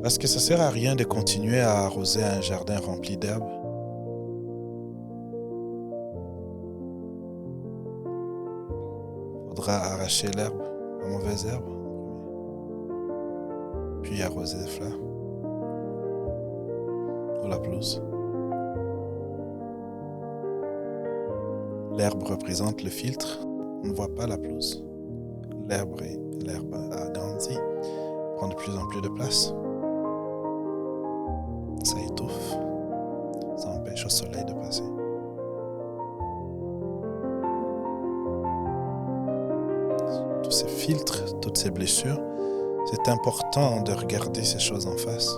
Parce que ça sert à rien de continuer à arroser un jardin rempli d'herbes. Faudra arracher l'herbe, la mauvaise herbe, puis arroser les fleurs ou la pelouse. L'herbe représente le filtre. On ne voit pas la pelouse. L'herbe a grandi, prend de plus en plus de place. Ça étouffe. Ça empêche au soleil de passer. Tous ces filtres, toutes ces blessures, c'est important de regarder ces choses en face.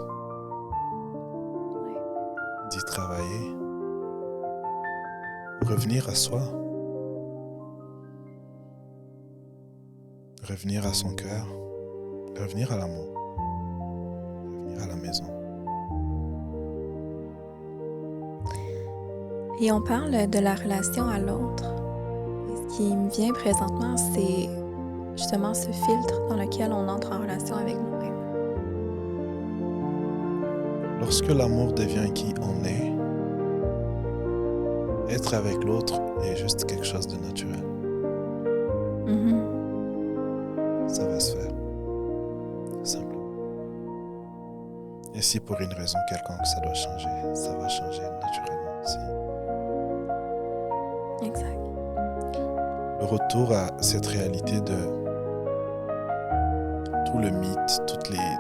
D'y travailler. Revenir à soi. Revenir à son cœur. Revenir à l'amour. Revenir à la maison. Et on parle de la relation à l'autre. Et ce qui me vient présentement, c'est justement ce filtre dans lequel on entre en relation avec nous-mêmes. Lorsque l'amour devient qui on est, être avec l'autre est juste quelque chose de naturel. Ça va se faire. Simplement. Et si pour une raison quelconque ça doit changer, ça va changer naturellement aussi. Exact. Le retour à cette réalité de tout le mythe,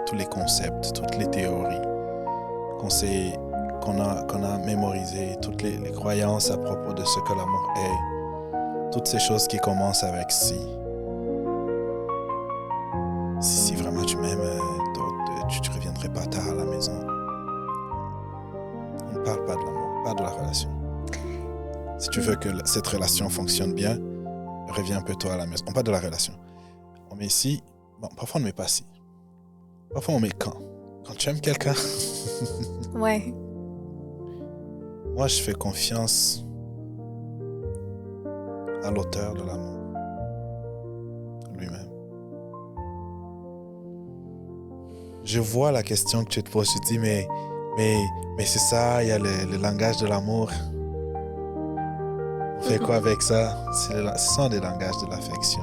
tous les concepts, toutes les théories qu'on a mémorisées, toutes les croyances à propos de ce que l'amour est, toutes ces choses qui commencent avec si vraiment tu m'aimes, tu ne reviendrais pas tard à la maison. On ne parle pas de l'amour, on parle de la relation. Si tu veux que cette relation fonctionne bien, reviens un peu tôt à la maison. On parle de la relation. On met ici, bon, parfois on ne met pas si. Parfois on met quand. Quand tu aimes quelqu'un. Ouais. Moi, je fais confiance à l'auteur de l'amour, lui-même. Je vois la question que tu te poses, tu te dis, mais c'est ça, il y a le langage de l'amour. On fait quoi avec ça? Ce sont des langages de l'affection.